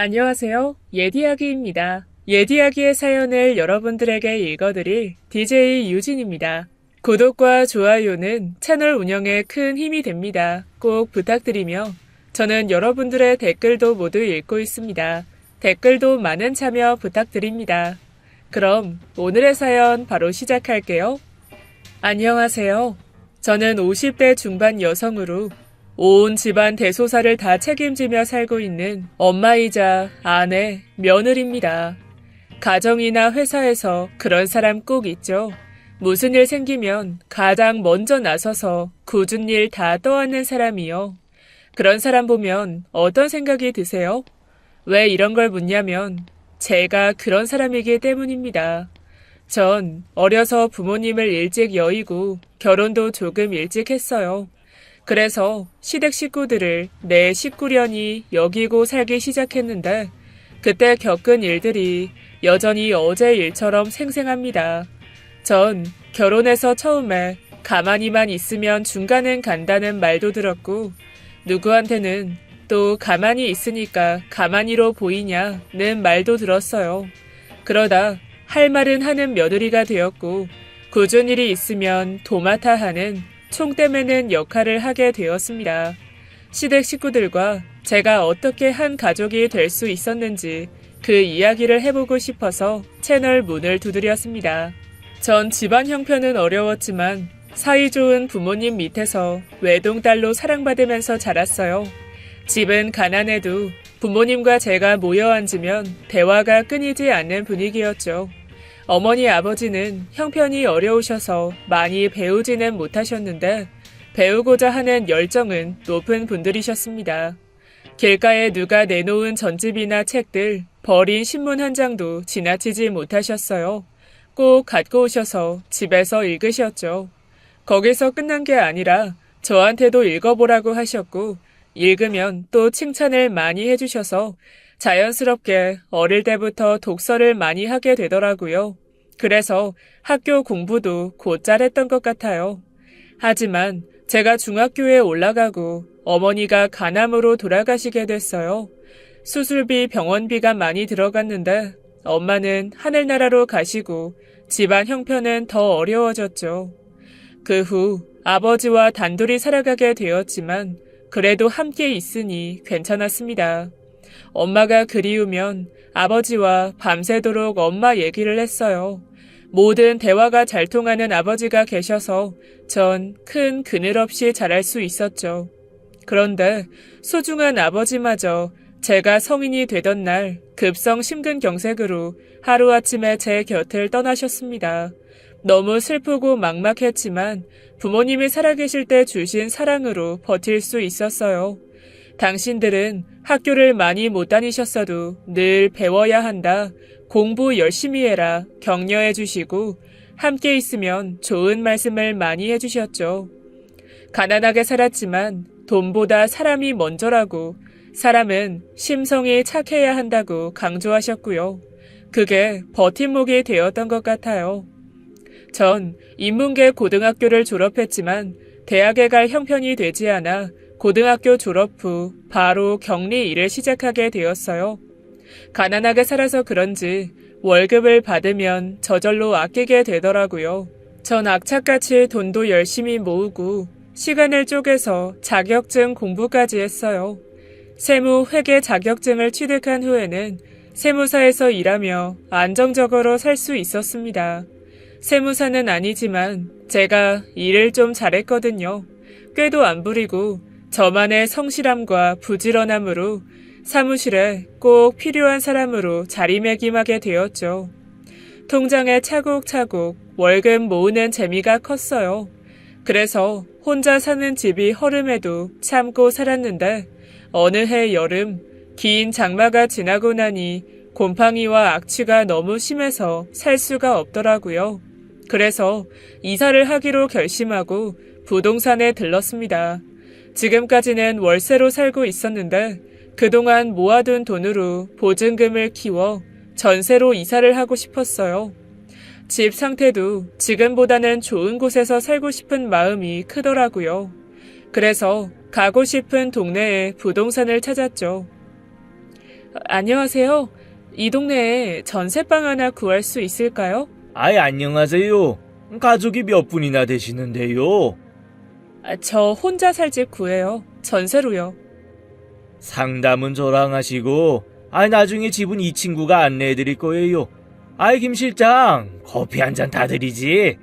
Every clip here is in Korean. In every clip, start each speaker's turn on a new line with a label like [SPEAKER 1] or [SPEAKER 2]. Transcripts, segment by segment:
[SPEAKER 1] 안녕하세요. 예디야기입니다. 예디야기의 사연을 여러분들에게 읽어드릴 DJ 유진입니다. 구독과 좋아요는 채널 운영에 큰 힘이 됩니다. 꼭 부탁드리며 저는 여러분들의 댓글도 모두 읽고 있습니다. 댓글도 많은 참여 부탁드립니다. 그럼 오늘의 사연 바로 시작할게요. 안녕하세요. 저는 50대 중반 여성으로 온 집안 대소사를 다 책임지며 살고 있는 엄마이자 아내, 며느리입니다. 가정이나 회사에서 그런 사람 꼭 있죠. 무슨 일 생기면 가장 먼저 나서서 굳은 일 다 떠안는 사람이요. 그런 사람 보면 어떤 생각이 드세요? 왜 이런 걸 묻냐면 제가 그런 사람이기 때문입니다. 전 어려서 부모님을 일찍 여의고 결혼도 조금 일찍 했어요. 그래서 시댁 식구들을 내 식구련이 여기고 살기 시작했는데 그때 겪은 일들이 여전히 어제 일처럼 생생합니다. 전 결혼해서 처음에 가만히만 있으면 중간은 간다는 말도 들었고 누구한테는 또 가만히 있으니까 가만히로 보이냐는 말도 들었어요. 그러다 할 말은 하는 며느리가 되었고 굳은 일이 있으면 도맡아 하는 총대 매는 역할을 하게 되었습니다. 시댁 식구들과 제가 어떻게 한 가족이 될 수 있었는지 그 이야기를 해보고 싶어서 채널 문을 두드렸습니다. 전 집안 형편은 어려웠지만 사이좋은 부모님 밑에서 외동딸로 사랑받으면서 자랐어요. 집은 가난해도 부모님과 제가 모여 앉으면 대화가 끊이지 않는 분위기였죠. 어머니 아버지는 형편이 어려우셔서 많이 배우지는 못하셨는데 배우고자 하는 열정은 높은 분들이셨습니다. 길가에 누가 내놓은 전집이나 책들, 버린 신문 한 장도 지나치지 못하셨어요. 꼭 갖고 오셔서 집에서 읽으셨죠. 거기서 끝난 게 아니라 저한테도 읽어보라고 하셨고 읽으면 또 칭찬을 많이 해주셔서 자연스럽게 어릴 때부터 독서를 많이 하게 되더라고요. 그래서 학교 공부도 곧잘 했던 것 같아요. 하지만 제가 중학교에 올라가고 어머니가 간암으로 돌아가시게 됐어요. 수술비, 병원비가 많이 들어갔는데 엄마는 하늘나라로 가시고 집안 형편은 더 어려워졌죠. 그 후 아버지와 단둘이 살아가게 되었지만 그래도 함께 있으니 괜찮았습니다. 엄마가 그리우면 아버지와 밤새도록 엄마 얘기를 했어요. 모든 대화가 잘 통하는 아버지가 계셔서 전 큰 그늘 없이 자랄 수 있었죠. 그런데 소중한 아버지마저 제가 성인이 되던 날 급성 심근경색으로 하루아침에 제 곁을 떠나셨습니다. 너무 슬프고 막막했지만 부모님이 살아계실 때 주신 사랑으로 버틸 수 있었어요. 당신들은 학교를 많이 못 다니셨어도 늘 배워야 한다. 공부 열심히 해라. 격려해 주시고 함께 있으면 좋은 말씀을 많이 해주셨죠. 가난하게 살았지만 돈보다 사람이 먼저라고 사람은 심성이 착해야 한다고 강조하셨고요. 그게 버팀목이 되었던 것 같아요. 전 인문계 고등학교를 졸업했지만 대학에 갈 형편이 되지 않아 고등학교 졸업 후 바로 격리 일을 시작하게 되었어요. 가난하게 살아서 그런지 월급을 받으면 저절로 아끼게 되더라고요. 전 악착같이 돈도 열심히 모으고 시간을 쪼개서 자격증 공부까지 했어요. 세무 회계 자격증을 취득한 후에는 세무사에서 일하며 안정적으로 살 수 있었습니다. 세무사는 아니지만 제가 일을 좀 잘했거든요. 꾀도 안 부리고 저만의 성실함과 부지런함으로 사무실에 꼭 필요한 사람으로 자리매김하게 되었죠. 통장에 차곡차곡 월급 모으는 재미가 컸어요. 그래서 혼자 사는 집이 허름해도 참고 살았는데 어느 해 여름 긴 장마가 지나고 나니 곰팡이와 악취가 너무 심해서 살 수가 없더라고요. 그래서 이사를 하기로 결심하고 부동산에 들렀습니다. 지금까지는 월세로 살고 있었는데 그동안 모아둔 돈으로 보증금을 키워 전세로 이사를 하고 싶었어요. 집 상태도 지금보다는 좋은 곳에서 살고 싶은 마음이 크더라고요. 그래서 가고 싶은 동네에 부동산을 찾았죠. 안녕하세요. 이 동네에 전세방 하나 구할 수 있을까요?
[SPEAKER 2] 아이, 안녕하세요. 가족이 몇 분이나 되시는데요?
[SPEAKER 1] 저 혼자 살 집 구해요. 전세로요.
[SPEAKER 2] 상담은 저랑 하시고, 나중에 집은 이 친구가 안내해 드릴 거예요. 김 실장, 커피 한 잔 다 드리지.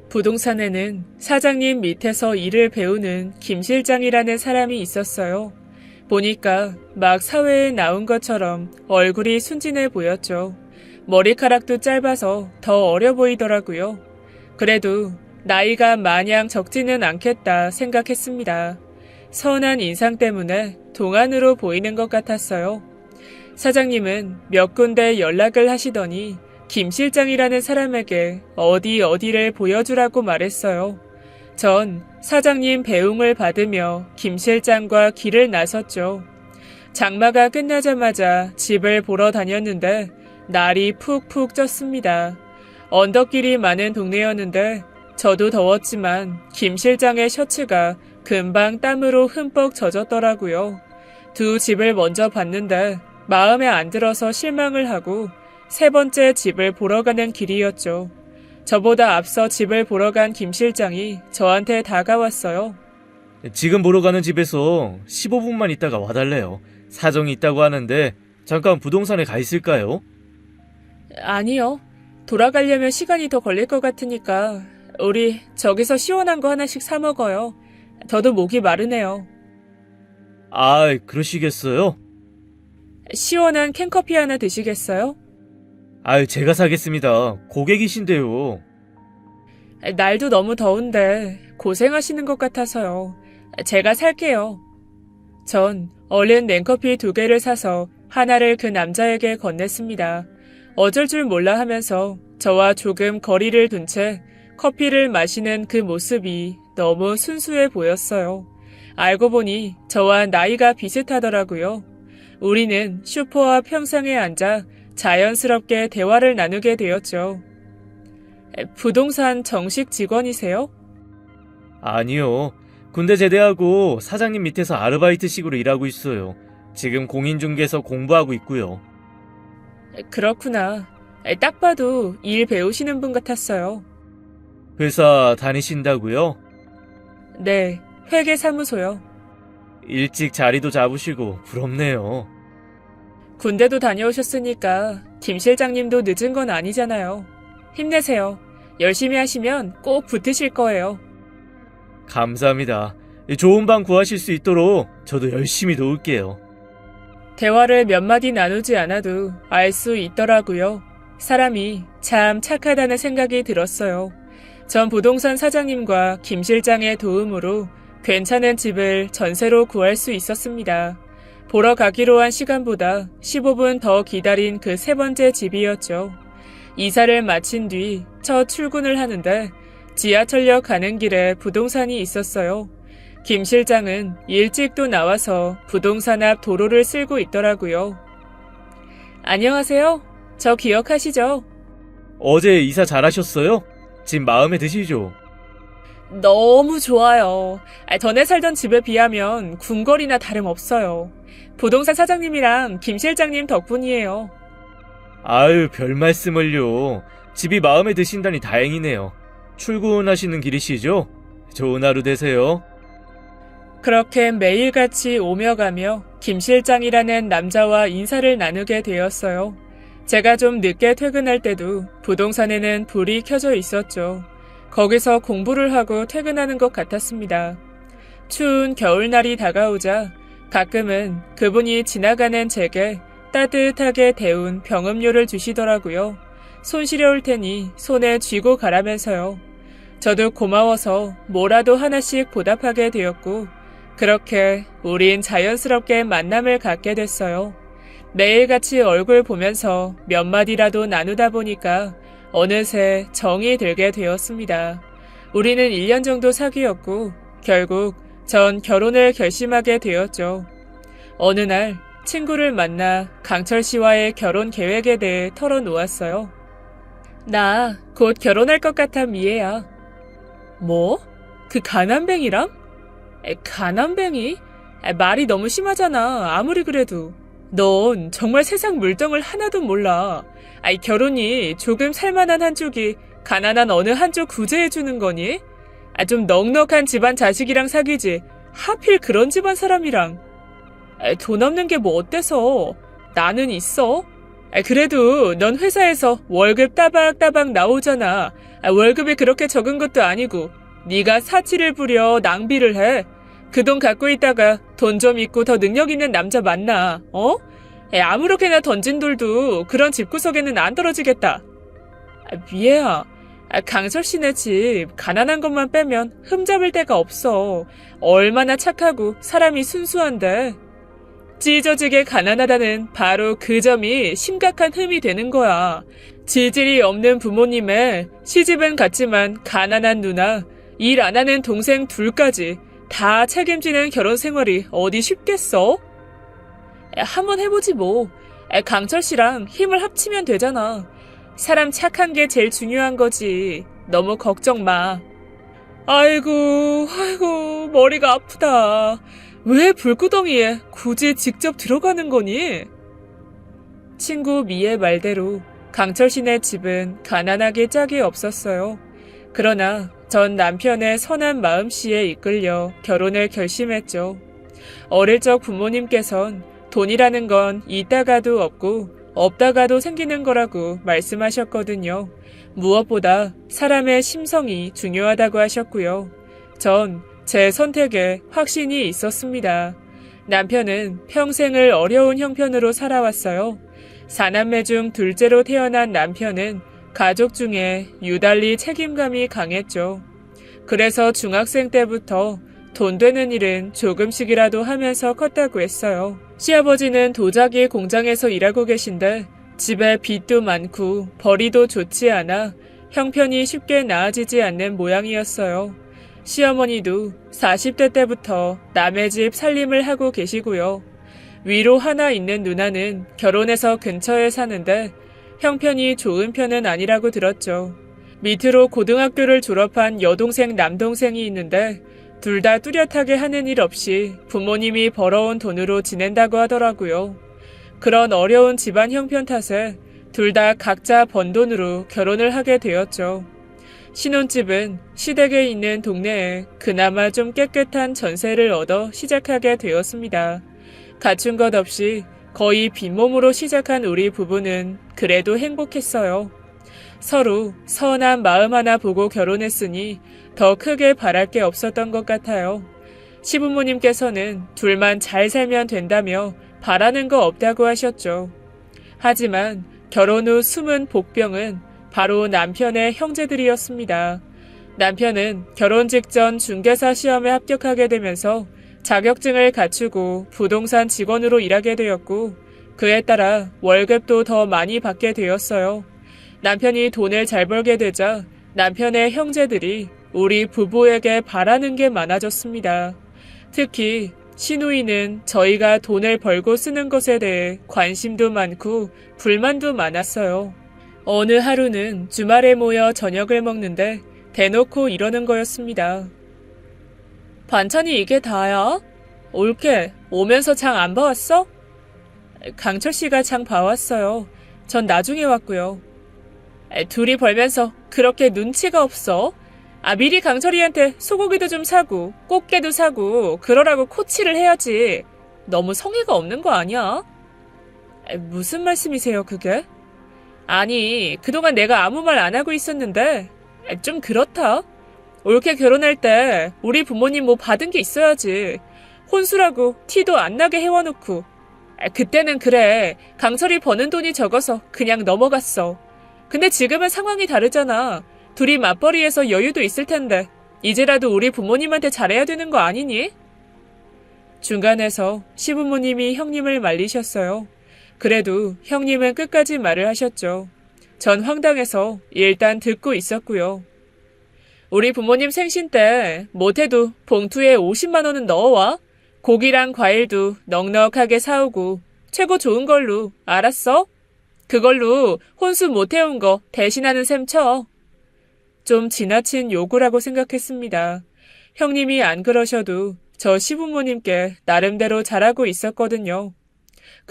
[SPEAKER 1] 부동산에는 사장님 밑에서 일을 배우는 김 실장이라는 사람이 있었어요. 보니까 막 사회에 나온 것처럼 얼굴이 순진해 보였죠. 머리카락도 짧아서 더 어려 보이더라고요. 그래도 나이가 마냥 적지는 않겠다 생각했습니다. 선한 인상 때문에 동안으로 보이는 것 같았어요. 사장님은 몇 군데 연락을 하시더니 김 실장이라는 사람에게 어디를 보여주라고 말했어요. 전 사장님 배웅을 받으며 김 실장과 길을 나섰죠. 장마가 끝나자마자 집을 보러 다녔는데 날이 푹푹 쪘습니다. 언덕길이 많은 동네였는데 저도 더웠지만 김 실장의 셔츠가 금방 땀으로 흠뻑 젖었더라고요. 두 집을 먼저 봤는데 마음에 안 들어서 실망을 하고 세 번째 집을 보러 가는 길이었죠. 저보다 앞서 집을 보러 간 김 실장이 저한테 다가왔어요.
[SPEAKER 2] 지금 보러 가는 집에서 15분만 있다가 와달래요. 사정이 있다고 하는데 잠깐 부동산에 가 있을까요?
[SPEAKER 1] 아니요. 돌아가려면 시간이 더 걸릴 것 같으니까 우리 저기서 시원한 거 하나씩 사 먹어요. 저도 목이 마르네요.
[SPEAKER 2] 그러시겠어요?
[SPEAKER 1] 시원한 캔커피 하나 드시겠어요?
[SPEAKER 2] 제가 사겠습니다. 고객이신데요.
[SPEAKER 1] 날도 너무 더운데 고생하시는 것 같아서요. 제가 살게요. 전 얼른 냉커피 2개를 사서 하나를 그 남자에게 건넸습니다. 어쩔 줄 몰라 하면서 저와 조금 거리를 둔 채 커피를 마시는 그 모습이 너무 순수해 보였어요. 알고 보니 저와 나이가 비슷하더라고요. 우리는 슈퍼 앞 평상에 앉아 자연스럽게 대화를 나누게 되었죠. 부동산 정식 직원이세요?
[SPEAKER 2] 아니요. 군대 제대하고 사장님 밑에서 아르바이트식으로 일하고 있어요. 지금 공인중개사 공부하고 있고요.
[SPEAKER 1] 그렇구나. 딱 봐도 일 배우시는 분 같았어요.
[SPEAKER 2] 회사 다니신다고요?
[SPEAKER 1] 네, 회계사무소요.
[SPEAKER 2] 일찍 자리도 잡으시고 부럽네요.
[SPEAKER 1] 군대도 다녀오셨으니까 김 실장님도 늦은 건 아니잖아요. 힘내세요. 열심히 하시면 꼭 붙으실 거예요.
[SPEAKER 2] 감사합니다. 좋은 방 구하실 수 있도록 저도 열심히 도울게요.
[SPEAKER 1] 대화를 몇 마디 나누지 않아도 알 수 있더라고요. 사람이 참 착하다는 생각이 들었어요. 전 부동산 사장님과 김 실장의 도움으로 괜찮은 집을 전세로 구할 수 있었습니다. 보러 가기로 한 시간보다 15분 더 기다린 그 세 번째 집이었죠. 이사를 마친 뒤 첫 출근을 하는데 지하철역 가는 길에 부동산이 있었어요. 김 실장은 일찍 또 나와서 부동산 앞 도로를 쓸고 있더라고요. 안녕하세요. 저 기억하시죠?
[SPEAKER 2] 어제 이사 잘하셨어요? 집 마음에 드시죠?
[SPEAKER 1] 너무 좋아요. 전에 살던 집에 비하면 궁궐이나 다름없어요. 부동산 사장님이랑 김 실장님 덕분이에요.
[SPEAKER 2] 별 말씀을요. 집이 마음에 드신다니 다행이네요. 출근하시는 길이시죠? 좋은 하루 되세요.
[SPEAKER 1] 그렇게 매일같이 오며 가며 김 실장이라는 남자와 인사를 나누게 되었어요. 제가 좀 늦게 퇴근할 때도 부동산에는 불이 켜져 있었죠. 거기서 공부를 하고 퇴근하는 것 같았습니다. 추운 겨울날이 다가오자 가끔은 그분이 지나가는 제게 따뜻하게 데운 병음료를 주시더라고요. 손 시려울 테니 손에 쥐고 가라면서요. 저도 고마워서 뭐라도 하나씩 보답하게 되었고 그렇게 우린 자연스럽게 만남을 갖게 됐어요. 매일같이 얼굴 보면서 몇 마디라도 나누다 보니까 어느새 정이 들게 되었습니다. 우리는 1년 정도 사귀었고 결국 전 결혼을 결심하게 되었죠. 어느 날 친구를 만나 강철 씨와의 결혼 계획에 대해 털어놓았어요. 나 곧 결혼할 것 같아 미애야. 뭐? 그 가난뱅이랑? 가난뱅이? 말이 너무 심하잖아. 아무리 그래도. 넌 정말 세상 물정을 하나도 몰라. 아이, 결혼이 조금 살만한 한쪽이 가난한 어느 한쪽 구제해주는 거니? 아, 좀 넉넉한 집안 자식이랑 사귀지. 하필 그런 집안 사람이랑. 아, 돈 없는 게 뭐 어때서? 나는 있어. 아, 그래도 넌 회사에서 월급 따박따박 나오잖아. 아, 월급이 그렇게 적은 것도 아니고 네가 사치를 부려 낭비를 해. 그 돈 갖고 있다가 돈 좀 있고 더 능력 있는 남자 만나. 어? 아무렇게나 던진 돌도 그런 집구석에는 안 떨어지겠다. 아, 미애야. 아, 강철 씨네 집 가난한 것만 빼면 흠잡을 데가 없어. 얼마나 착하고 사람이 순수한데. 찢어지게 가난하다는 바로 그 점이 심각한 흠이 되는 거야. 지질이 없는 부모님의 시집은 갔지만 가난한 누나, 일 안 하는 동생 둘까지 다 책임지는 결혼 생활이 어디 쉽겠어? 한번 해보지 뭐. 강철 씨랑 힘을 합치면 되잖아. 사람 착한 게 제일 중요한 거지. 너무 걱정 마. 아이고, 머리가 아프다. 왜 불구덩이에 굳이 직접 들어가는 거니? 친구 미의 말대로 강철 씨네 집은 가난하게 짝이 없었어요. 그러나 전 남편의 선한 마음씨에 이끌려 결혼을 결심했죠. 어릴 적 부모님께선 돈이라는 건 있다가도 없고 없다가도 생기는 거라고 말씀하셨거든요. 무엇보다 사람의 심성이 중요하다고 하셨고요. 전 제 선택에 확신이 있었습니다. 남편은 평생을 어려운 형편으로 살아왔어요. 4남매 중 둘째로 태어난 남편은 가족 중에 유달리 책임감이 강했죠. 그래서 중학생 때부터 돈 되는 일은 조금씩이라도 하면서 컸다고 했어요. 시아버지는 도자기 공장에서 일하고 계신데 집에 빚도 많고 벌이도 좋지 않아 형편이 쉽게 나아지지 않는 모양이었어요. 시어머니도 40대 때부터 남의 집 살림을 하고 계시고요. 위로 하나 있는 누나는 결혼해서 근처에 사는데 형편이 좋은 편은 아니라고 들었죠. 밑으로 고등학교를 졸업한 여동생 남동생이 있는데 둘 다 뚜렷하게 하는 일 없이 부모님이 벌어온 돈으로 지낸다고 하더라고요. 그런 어려운 집안 형편 탓에 둘 다 각자 번 돈으로 결혼을 하게 되었죠. 신혼집은 시댁에 있는 동네에 그나마 좀 깨끗한 전세를 얻어 시작하게 되었습니다. 갖춘 것 없이 거의 빈몸으로 시작한 우리 부부는 그래도 행복했어요. 서로 선한 마음 하나 보고 결혼했으니 더 크게 바랄 게 없었던 것 같아요. 시부모님께서는 둘만 잘 살면 된다며 바라는 거 없다고 하셨죠. 하지만 결혼 후 숨은 복병은 바로 남편의 형제들이었습니다. 남편은 결혼 직전 중개사 시험에 합격하게 되면서 자격증을 갖추고 부동산 직원으로 일하게 되었고 그에 따라 월급도 더 많이 받게 되었어요. 남편이 돈을 잘 벌게 되자 남편의 형제들이 우리 부부에게 바라는 게 많아졌습니다. 특히 시누이는 저희가 돈을 벌고 쓰는 것에 대해 관심도 많고 불만도 많았어요. 어느 하루는 주말에 모여 저녁을 먹는데 대놓고 이러는 거였습니다. 반찬이 이게 다야? 올케, 오면서 장 안 봐왔어? 강철 씨가 장 봐왔어요. 전 나중에 왔고요. 둘이 벌면서 그렇게 눈치가 없어? 미리 강철이한테 소고기도 좀 사고 꽃게도 사고 그러라고 코치를 해야지. 너무 성의가 없는 거 아니야? 무슨 말씀이세요 그게? 아니, 그동안 내가 아무 말 안 하고 있었는데 좀 그렇다. 올케 결혼할 때 우리 부모님 뭐 받은 게 있어야지. 혼수라고 티도 안 나게 해와놓고. 그때는 그래. 강철이 버는 돈이 적어서 그냥 넘어갔어. 근데 지금은 상황이 다르잖아. 둘이 맞벌이해서 여유도 있을 텐데 이제라도 우리 부모님한테 잘해야 되는 거 아니니? 중간에서 시부모님이 형님을 말리셨어요. 그래도 형님은 끝까지 말을 하셨죠. 전 황당해서 일단 듣고 있었고요. 우리 부모님 생신 때 못해도 봉투에 50만 원은 넣어와. 고기랑 과일도 넉넉하게 사오고 최고 좋은 걸로. 알았어? 그걸로 혼수 못 해온 거 대신하는 셈 쳐. 좀 지나친 요구라고 생각했습니다. 형님이 안 그러셔도 저 시부모님께 나름대로 잘하고 있었거든요.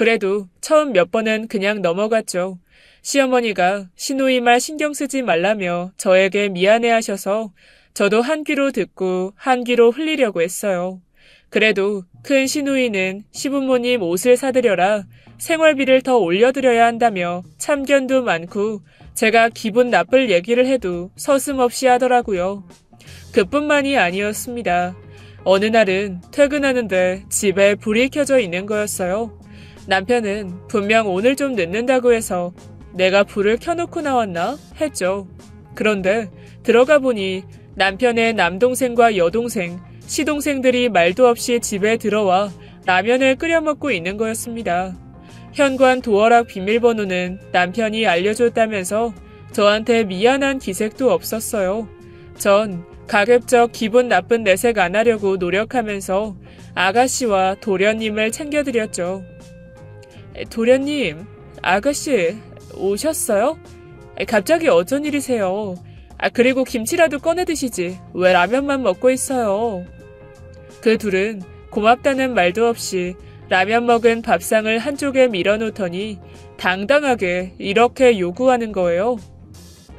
[SPEAKER 1] 그래도 처음 몇 번은 그냥 넘어갔죠. 시어머니가 시누이 말 신경 쓰지 말라며 저에게 미안해하셔서 저도 한 귀로 듣고 한 귀로 흘리려고 했어요. 그래도 큰 시누이는 시부모님 옷을 사드려라, 생활비를 더 올려드려야 한다며 참견도 많고 제가 기분 나쁠 얘기를 해도 서슴없이 하더라고요. 그뿐만이 아니었습니다. 어느 날은 퇴근하는데 집에 불이 켜져 있는 거였어요. 남편은 분명 오늘 좀 늦는다고 해서 내가 불을 켜놓고 나왔나 했죠. 그런데 들어가 보니 남편의 남동생과 여동생, 시동생들이 말도 없이 집에 들어와 라면을 끓여 먹고 있는 거였습니다. 현관 도어락 비밀번호는 남편이 알려줬다면서 저한테 미안한 기색도 없었어요. 전 가급적 기분 나쁜 내색 안 하려고 노력하면서 아가씨와 도련님을 챙겨드렸죠. 도련님, 아가씨 오셨어요? 갑자기 어쩐 일이세요? 그리고 김치라도 꺼내 드시지. 왜 라면만 먹고 있어요? 그 둘은 고맙다는 말도 없이 라면 먹은 밥상을 한쪽에 밀어놓더니 당당하게 이렇게 요구하는 거예요.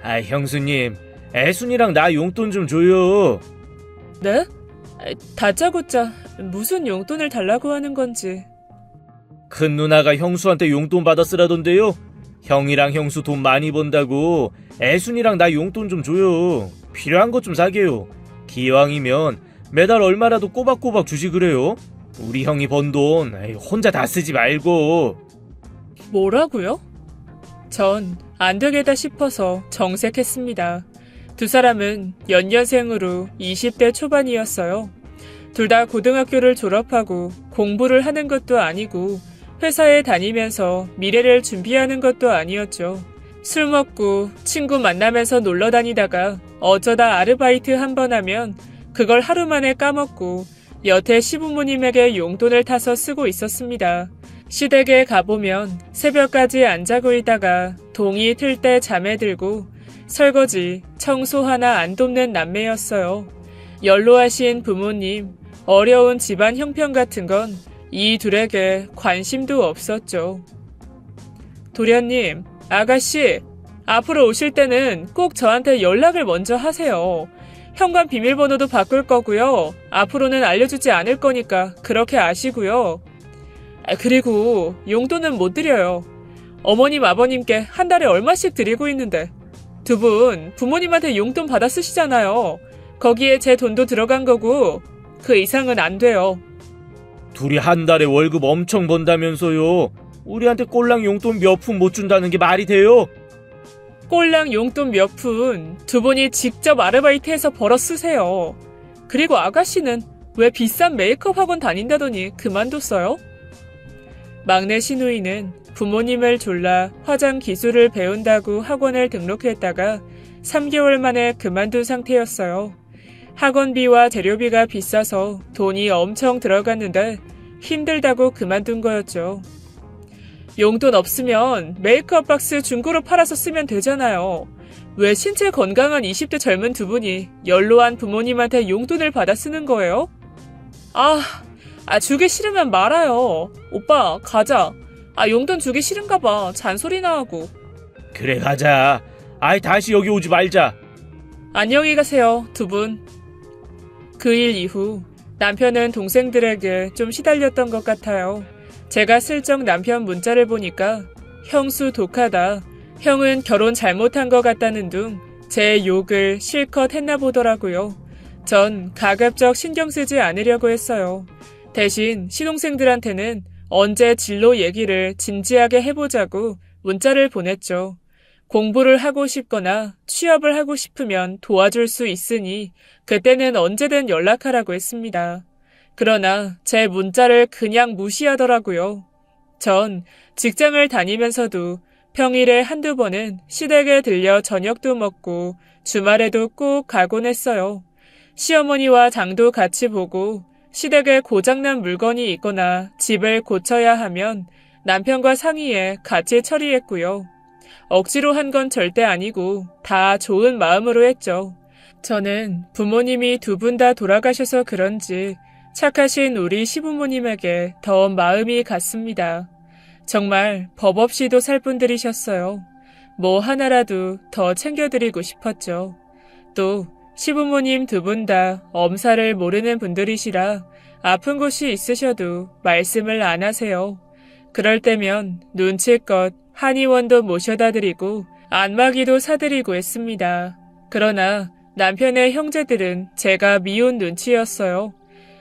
[SPEAKER 2] 형수님, 애순이랑 나 용돈 좀 줘요.
[SPEAKER 1] 네? 다짜고짜 무슨 용돈을 달라고 하는 건지.
[SPEAKER 2] 큰 누나가 형수한테 용돈 받아 쓰라던데요. 형이랑 형수 돈 많이 번다고 애순이랑 나 용돈 좀 줘요. 필요한 것 좀 사게요. 기왕이면 매달 얼마라도 꼬박꼬박 주시 그래요. 우리 형이 번 돈 혼자 다 쓰지 말고.
[SPEAKER 1] 뭐라고요? 전 안 되겠다 싶어서 정색했습니다. 두 사람은 연년생으로 20대 초반이었어요. 둘 다 고등학교를 졸업하고 공부를 하는 것도 아니고 회사에 다니면서 미래를 준비하는 것도 아니었죠. 술 먹고 친구 만나면서 놀러 다니다가 어쩌다 아르바이트 한 번 하면 그걸 하루 만에 까먹고 여태 시부모님에게 용돈을 타서 쓰고 있었습니다. 시댁에 가보면 새벽까지 안 자고 있다가 동이 틀 때 잠에 들고 설거지, 청소 하나 안 돕는 남매였어요. 연로하신 부모님, 어려운 집안 형편 같은 건 이 둘에게 관심도 없었죠. 도련님, 아가씨, 앞으로 오실 때는 꼭 저한테 연락을 먼저 하세요. 현관 비밀번호도 바꿀 거고요. 앞으로는 알려주지 않을 거니까 그렇게 아시고요. 그리고 용돈은 못 드려요. 어머님, 아버님께 한 달에 얼마씩 드리고 있는데 두 분 부모님한테 용돈 받아 쓰시잖아요. 거기에 제 돈도 들어간 거고 그 이상은 안 돼요.
[SPEAKER 2] 둘이 한 달에 월급 엄청 번다면서요. 우리한테 꼴랑 용돈 몇 푼 못 준다는 게 말이 돼요?
[SPEAKER 1] 꼴랑 용돈 몇 푼 두 분이 직접 아르바이트해서 벌어 쓰세요. 그리고 아가씨는 왜 비싼 메이크업 학원 다닌다더니 그만뒀어요? 막내 시누이는 부모님을 졸라 화장 기술을 배운다고 학원을 등록했다가 3개월 만에 그만둔 상태였어요. 학원비와 재료비가 비싸서 돈이 엄청 들어갔는데 힘들다고 그만둔 거였죠. 용돈 없으면 메이크업 박스 중고로 팔아서 쓰면 되잖아요. 왜 신체 건강한 20대 젊은 두 분이 연로한 부모님한테 용돈을 받아 쓰는 거예요? 주기 싫으면 말아요. 오빠, 가자. 용돈 주기 싫은가 봐. 잔소리나 하고.
[SPEAKER 2] 그래, 가자. 다시 여기 오지 말자.
[SPEAKER 1] 안녕히 가세요, 두 분. 그 일 이후 남편은 동생들에게 좀 시달렸던 것 같아요. 제가 슬쩍 남편 문자를 보니까 형수 독하다. 형은 결혼 잘못한 것 같다는 둥 제 욕을 실컷 했나 보더라고요. 전 가급적 신경 쓰지 않으려고 했어요. 대신 시동생들한테는 언제 진로 얘기를 진지하게 해보자고 문자를 보냈죠. 공부를 하고 싶거나 취업을 하고 싶으면 도와줄 수 있으니 그때는 언제든 연락하라고 했습니다. 그러나 제 문자를 그냥 무시하더라고요. 전 직장을 다니면서도 평일에 한두 번은 시댁에 들려 저녁도 먹고 주말에도 꼭 가곤 했어요. 시어머니와 장도 같이 보고 시댁에 고장난 물건이 있거나 집을 고쳐야 하면 남편과 상의해 같이 처리했고요. 억지로 한 건 절대 아니고 다 좋은 마음으로 했죠. 저는 부모님이 두 분 다 돌아가셔서 그런지 착하신 우리 시부모님에게 더 마음이 갔습니다. 정말 법 없이도 살 분들이셨어요. 뭐 하나라도 더 챙겨드리고 싶었죠. 또 시부모님 두 분 다 엄살을 모르는 분들이시라 아픈 곳이 있으셔도 말씀을 안 하세요. 그럴 때면 눈치껏 한의원도 모셔다 드리고 안마기도 사드리고 했습니다. 그러나 남편의 형제들은 제가 미운 눈치였어요.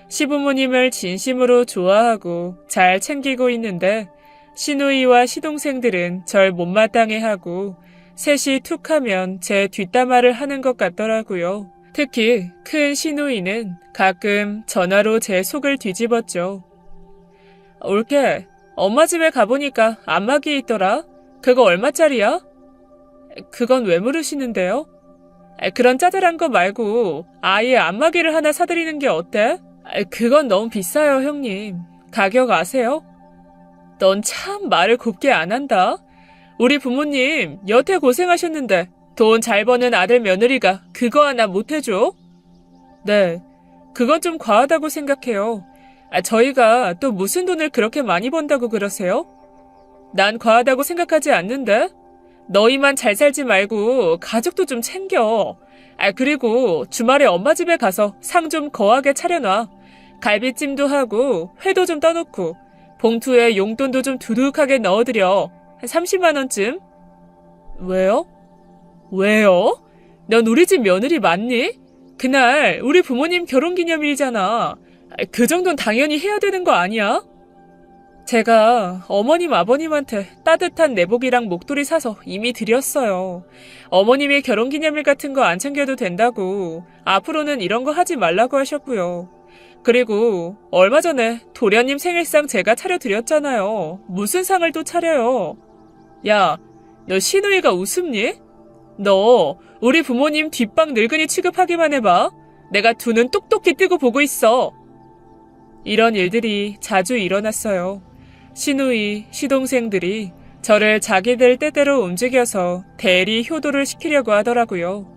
[SPEAKER 1] 시부모님을 진심으로 좋아하고 잘 챙기고 있는데 시누이와 시동생들은 절 못마땅해하고 셋이 툭하면 제 뒷담화를 하는 것 같더라고요. 특히 큰 시누이는 가끔 전화로 제 속을 뒤집었죠. 올케, 엄마 집에 가보니까 안마기 있더라. 그거 얼마짜리야? 그건 왜 물으시는데요? 그런 짜잘한 거 말고 아예 안마기를 하나 사드리는 게 어때? 그건 너무 비싸요, 형님. 가격 아세요? 넌 참 말을 곱게 안 한다. 우리 부모님 여태 고생하셨는데 돈 잘 버는 아들 며느리가 그거 하나 못 해줘? 네, 그건 좀 과하다고 생각해요. 저희가 또 무슨 돈을 그렇게 많이 번다고 그러세요? 난 과하다고 생각하지 않는데? 너희만 잘 살지 말고 가족도 좀 챙겨. 그리고 주말에 엄마 집에 가서 상 좀 거하게 차려놔. 갈비찜도 하고 회도 좀 떠놓고 봉투에 용돈도 좀 두둑하게 넣어드려. 한 30만 원쯤? 왜요? 왜요? 넌 우리 집 며느리 맞니? 그날 우리 부모님 결혼기념일이잖아. 그 정도는 당연히 해야 되는 거 아니야? 제가 어머님 아버님한테 따뜻한 내복이랑 목도리 사서 이미 드렸어요. 어머님이 결혼기념일 같은 거 안 챙겨도 된다고 앞으로는 이런 거 하지 말라고 하셨고요. 그리고 얼마 전에 도련님 생일상 제가 차려드렸잖아요. 무슨 상을 또 차려요? 야, 너 시누이가 웃음니? 너 우리 부모님 뒷방 늙은이 취급하기만 해봐. 내가 두 눈 똑똑히 뜨고 보고 있어. 이런 일들이 자주 일어났어요. 시누이, 시동생들이 저를 자기들 때대로 움직여서 대리 효도를 시키려고 하더라고요.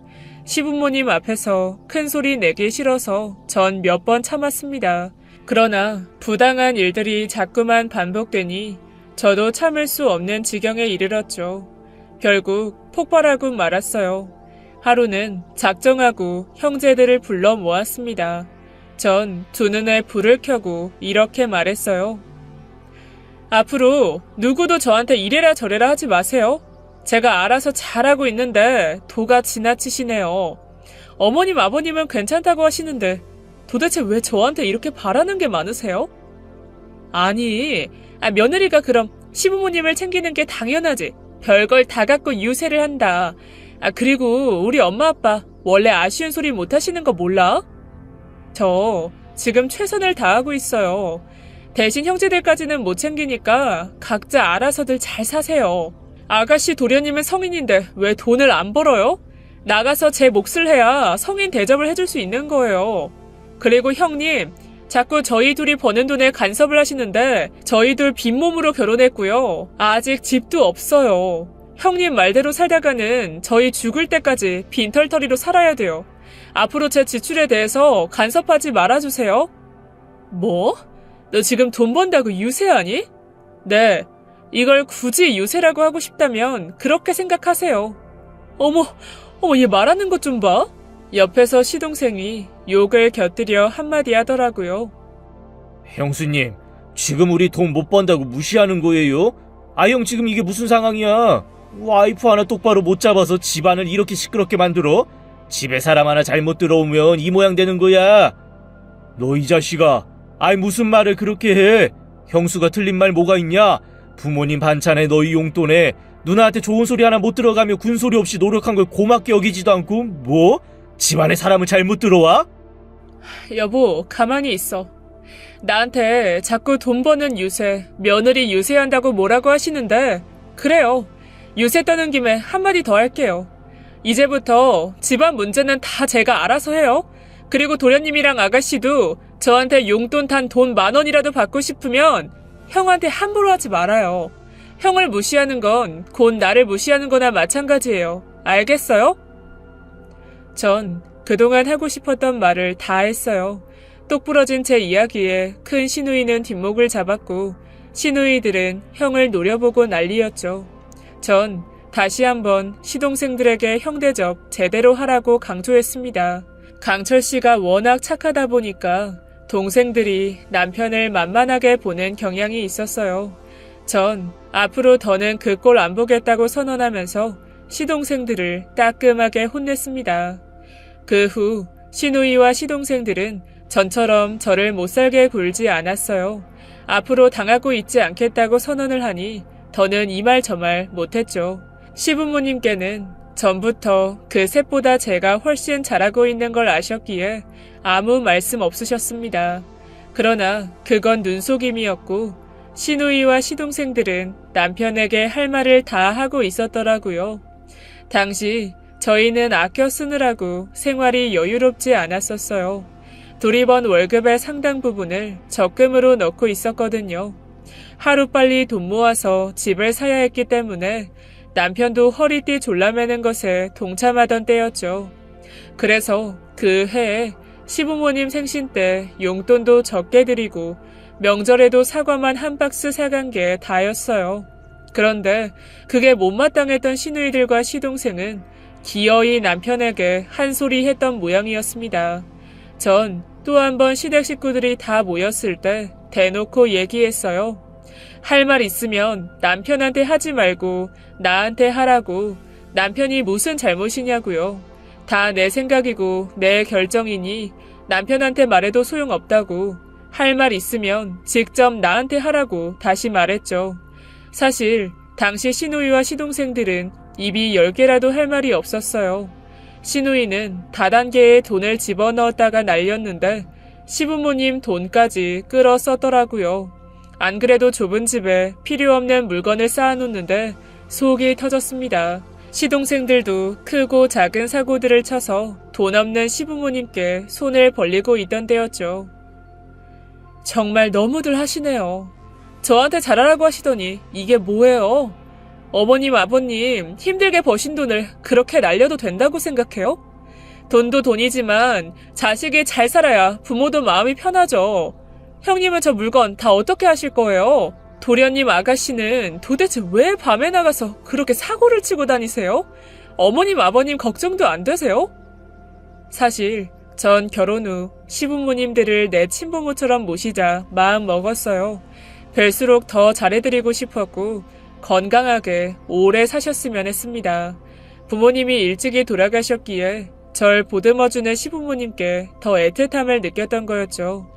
[SPEAKER 1] 시부모님 앞에서 큰 소리 내기 싫어서 전 몇 번 참았습니다. 그러나 부당한 일들이 자꾸만 반복되니 저도 참을 수 없는 지경에 이르렀죠. 결국 폭발하고 말았어요. 하루는 작정하고 형제들을 불러 모았습니다. 전 두 눈에 불을 켜고 이렇게 말했어요. 앞으로 누구도 저한테 이래라 저래라 하지 마세요. 제가 알아서 잘하고 있는데 도가 지나치시네요. 어머님 아버님은 괜찮다고 하시는데 도대체 왜 저한테 이렇게 바라는 게 많으세요? 아니, 며느리가 그럼 시부모님을 챙기는 게 당연하지. 별걸 다 갖고 유세를 한다. 그리고 우리 엄마 아빠 원래 아쉬운 소리 못 하시는 거 몰라? 저 지금 최선을 다하고 있어요. 대신 형제들까지는 못 챙기니까 각자 알아서들 잘 사세요. 아가씨 도련님은 성인인데 왜 돈을 안 벌어요? 나가서 제 몫을 해야 성인 대접을 해줄 수 있는 거예요. 그리고 형님, 자꾸 저희 둘이 버는 돈에 간섭을 하시는데 저희 둘 빈몸으로 결혼했고요. 아직 집도 없어요. 형님 말대로 살다가는 저희 죽을 때까지 빈털터리로 살아야 돼요. 앞으로 제 지출에 대해서 간섭하지 말아주세요. 뭐? 너 지금 돈 번다고 유세하니? 네, 이걸 굳이 유세라고 하고 싶다면 그렇게 생각하세요. 어머, 얘 말하는 것 좀 봐. 옆에서 시동생이 욕을 곁들여 한마디 하더라고요.
[SPEAKER 2] 형수님, 지금 우리 돈 못 번다고 무시하는 거예요? 형 지금 이게 무슨 상황이야? 와이프 하나 똑바로 못 잡아서 집안을 이렇게 시끄럽게 만들어? 집에 사람 하나 잘못 들어오면 이 모양 되는 거야. 너 이 자식아, 무슨 말을 그렇게 해? 형수가 틀린 말 뭐가 있냐? 부모님 반찬에 너희 용돈에 누나한테 좋은 소리 하나 못 들어가며 군소리 없이 노력한 걸 고맙게 여기지도 않고 뭐? 집안에 사람을 잘못 들어와?
[SPEAKER 1] 여보, 가만히 있어. 나한테 자꾸 돈 버는 유세, 며느리 유세한다고 뭐라고 하시는데 그래요. 유세 떠는 김에 한마디 더 할게요. 이제부터 집안 문제는 다 제가 알아서 해요. 그리고 도련님이랑 아가씨도 저한테 용돈 단 돈 10,000원이라도 받고 싶으면 형한테 함부로 하지 말아요. 형을 무시하는 건 곧 나를 무시하는 거나 마찬가지예요. 알겠어요? 전 그동안 하고 싶었던 말을 다 했어요. 똑부러진 제 이야기에 큰 시누이는 뒷목을 잡았고 시누이들은 형을 노려보고 난리였죠. 전 다시 한번 시동생들에게 형대접 제대로 하라고 강조했습니다. 강철 씨가 워낙 착하다 보니까 동생들이 남편을 만만하게 보는 경향이 있었어요. 전 앞으로 더는 그 꼴 안 보겠다고 선언하면서 시동생들을 따끔하게 혼냈습니다. 그 후 시누이와 시동생들은 전처럼 저를 못살게 굴지 않았어요. 앞으로 당하고 있지 않겠다고 선언을 하니 더는 이 말 저 말 못했죠. 시부모님께는 전부터 그 셋보다 제가 훨씬 잘하고 있는 걸 아셨기에 아무 말씀 없으셨습니다. 그러나 그건 눈속임이었고 시누이와 시동생들은 남편에게 할 말을 다 하고 있었더라고요. 당시 저희는 아껴 쓰느라고 생활이 여유롭지 않았었어요. 둘이 번 월급의 상당 부분을 적금으로 넣고 있었거든요. 하루빨리 돈 모아서 집을 사야 했기 때문에 남편도 허리띠 졸라매는 것에 동참하던 때였죠. 그래서 그 해에 시부모님 생신 때 용돈도 적게 드리고 명절에도 사과만 한 박스 사간 게 다였어요. 그런데 그게 못마땅했던 시누이들과 시동생은 기어이 남편에게 한 소리 했던 모양이었습니다. 전 또 한 번 시댁 식구들이 다 모였을 때 대놓고 얘기했어요. 할 말 있으면 남편한테 하지 말고 나한테 하라고. 남편이 무슨 잘못이냐고요. 다 내 생각이고 내 결정이니 남편한테 말해도 소용없다고. 할 말 있으면 직접 나한테 하라고 다시 말했죠. 사실 당시 시누이와 시동생들은 입이 10개라도 할 말이 없었어요. 시누이는 다단계에 돈을 집어넣었다가 날렸는데 시부모님 돈까지 끌어 썼더라고요. 안 그래도 좁은 집에 필요 없는 물건을 쌓아놓는데 속이 터졌습니다. 시동생들도 크고 작은 사고들을 쳐서 돈 없는 시부모님께 손을 벌리고 있던 때였죠. 정말 너무들 하시네요. 저한테 잘하라고 하시더니 이게 뭐예요? 어머님, 아버님 힘들게 버신 돈을 그렇게 날려도 된다고 생각해요? 돈도 돈이지만 자식이 잘 살아야 부모도 마음이 편하죠. 형님은 저 물건 다 어떻게 하실 거예요? 도련님 아가씨는 도대체 왜 밤에 나가서 그렇게 사고를 치고 다니세요? 어머님, 아버님 걱정도 안 되세요? 사실 전 결혼 후 시부모님들을 내 친부모처럼 모시자 마음 먹었어요. 뵐수록 더 잘해드리고 싶었고 건강하게 오래 사셨으면 했습니다. 부모님이 일찍이 돌아가셨기에 절 보듬어주는 시부모님께 더 애틋함을 느꼈던 거였죠.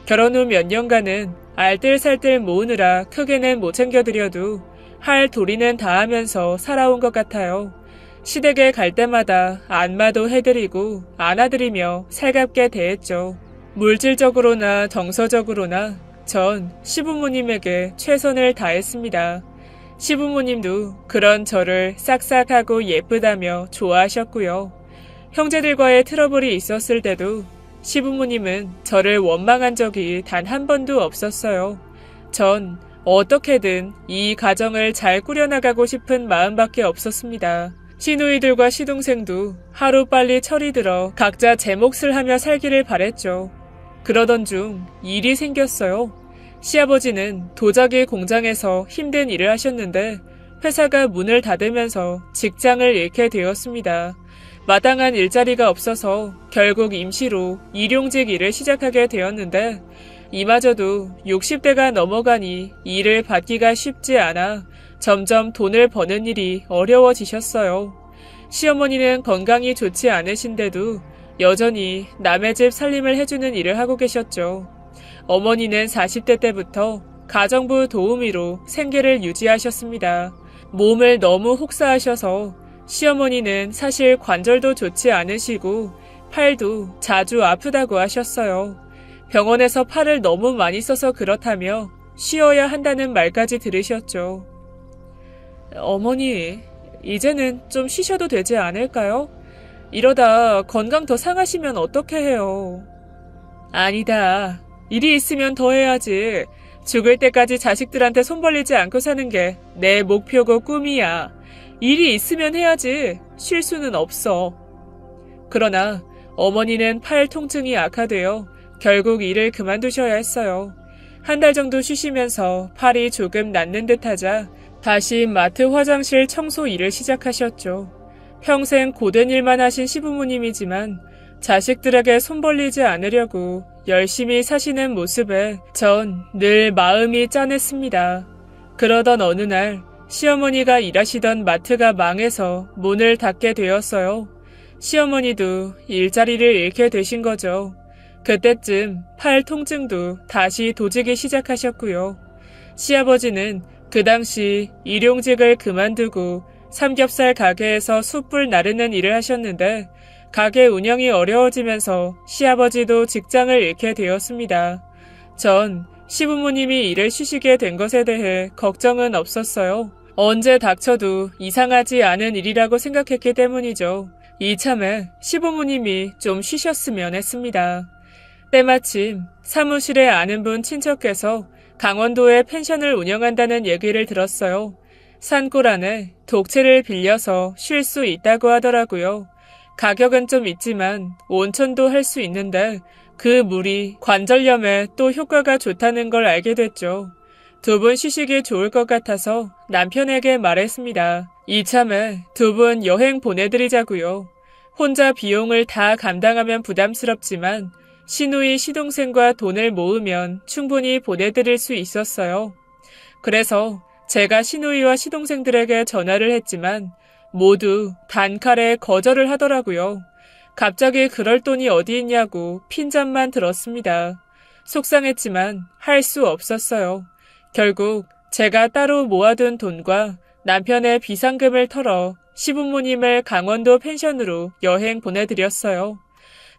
[SPEAKER 1] 결혼 후 몇 년간은 알뜰살뜰 모으느라 크게는 못 챙겨드려도 할 도리는 다 하면서 살아온 것 같아요. 시댁에 갈 때마다 안마도 해드리고 안아드리며 살갑게 대했죠. 물질적으로나 정서적으로나 전 시부모님에게 최선을 다했습니다. 시부모님도 그런 저를 싹싹하고 예쁘다며 좋아하셨고요. 형제들과의 트러블이 있었을 때도 시부모님은 저를 원망한 적이 단 한 번도 없었어요. 전 어떻게든 이 가정을 잘 꾸려나가고 싶은 마음밖에 없었습니다. 시누이들과 시동생도 하루빨리 철이 들어 각자 제 몫을 하며 살기를 바랬죠. 그러던 중 일이 생겼어요. 시아버지는 도자기 공장에서 힘든 일을 하셨는데 회사가 문을 닫으면서 직장을 잃게 되었습니다. 마땅한 일자리가 없어서 결국 임시로 일용직 일을 시작하게 되었는데 이마저도 60대가 넘어가니 일을 받기가 쉽지 않아 점점 돈을 버는 일이 어려워지셨어요. 시어머니는 건강이 좋지 않으신데도 여전히 남의 집 살림을 해주는 일을 하고 계셨죠. 어머니는 40대 때부터 가정부 도우미로 생계를 유지하셨습니다. 몸을 너무 혹사하셔서 시어머니는 사실 관절도 좋지 않으시고 팔도 자주 아프다고 하셨어요. 병원에서 팔을 너무 많이 써서 그렇다며 쉬어야 한다는 말까지 들으셨죠. 어머니, 이제는 좀 쉬셔도 되지 않을까요? 이러다 건강 더 상하시면 어떻게 해요? 아니다. 일이 있으면 더 해야지. 죽을 때까지 자식들한테 손 벌리지 않고 사는 게 내 목표고 꿈이야. 일이 있으면 해야지. 쉴 수는 없어. 그러나 어머니는 팔 통증이 악화되어 결국 일을 그만두셔야 했어요. 한 달 정도 쉬시면서 팔이 조금 낫는 듯 하자 다시 마트 화장실 청소 일을 시작하셨죠. 평생 고된 일만 하신 시부모님이지만 자식들에게 손 벌리지 않으려고 열심히 사시는 모습에 전 늘 마음이 짠했습니다. 그러던 어느 날 시어머니가 일하시던 마트가 망해서 문을 닫게 되었어요. 시어머니도 일자리를 잃게 되신 거죠. 그때쯤 팔 통증도 다시 도지기 시작하셨고요. 시아버지는 그 당시 일용직을 그만두고 삼겹살 가게에서 숯불 나르는 일을 하셨는데 가게 운영이 어려워지면서 시아버지도 직장을 잃게 되었습니다. 전 시부모님이 일을 쉬시게 된 것에 대해 걱정은 없었어요. 언제 닥쳐도 이상하지 않은 일이라고 생각했기 때문이죠. 이참에 시부모님이 좀 쉬셨으면 했습니다. 때마침 사무실에 아는 분 친척께서 강원도에 펜션을 운영한다는 얘기를 들었어요. 산골 안에 독채를 빌려서 쉴 수 있다고 하더라고요. 가격은 좀 있지만 온천도 할 수 있는데 그 물이 관절염에 또 효과가 좋다는 걸 알게 됐죠. 두 분 쉬시기 좋을 것 같아서 남편에게 말했습니다. 이참에 두 분 여행 보내드리자고요. 혼자 비용을 다 감당하면 부담스럽지만 시누이 시동생과 돈을 모으면 충분히 보내드릴 수 있었어요. 그래서 제가 시누이와 시동생들에게 전화를 했지만 모두 단칼에 거절을 하더라고요. 갑자기 그럴 돈이 어디 있냐고 핀잔만 들었습니다. 속상했지만 할 수 없었어요. 결국 제가 따로 모아둔 돈과 남편의 비상금을 털어 시부모님을 강원도 펜션으로 여행 보내드렸어요.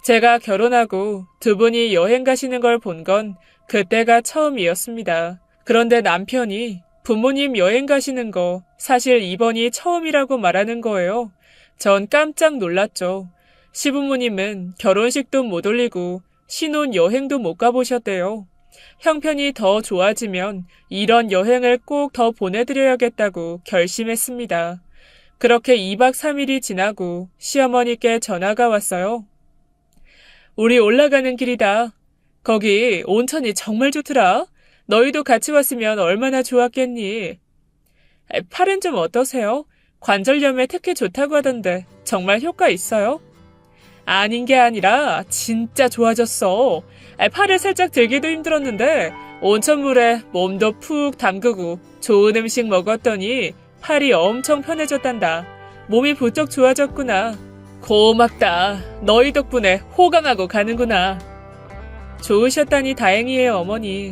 [SPEAKER 1] 제가 결혼하고 두 분이 여행 가시는 걸 본 건 그때가 처음이었습니다. 그런데 남편이 부모님 여행 가시는 거 사실 이번이 처음이라고 말하는 거예요. 전 깜짝 놀랐죠. 시부모님은 결혼식도 못 올리고 신혼 여행도 못 가보셨대요. 형편이 더 좋아지면 이런 여행을 꼭 더 보내드려야겠다고 결심했습니다. 그렇게 2박 3일이 지나고 시어머니께 전화가 왔어요. 우리 올라가는 길이다. 거기 온천이 정말 좋더라. 너희도 같이 왔으면 얼마나 좋았겠니? 팔은 좀 어떠세요? 관절염에 특히 좋다고 하던데 정말 효과 있어요? 아닌 게 아니라 진짜 좋아졌어. 팔을 살짝 들기도 힘들었는데 온천물에 몸도 푹 담그고 좋은 음식 먹었더니 팔이 엄청 편해졌단다. 몸이 부쩍 좋아졌구나. 고맙다. 너희 덕분에 호강하고 가는구나. 좋으셨다니 다행이에요, 어머니.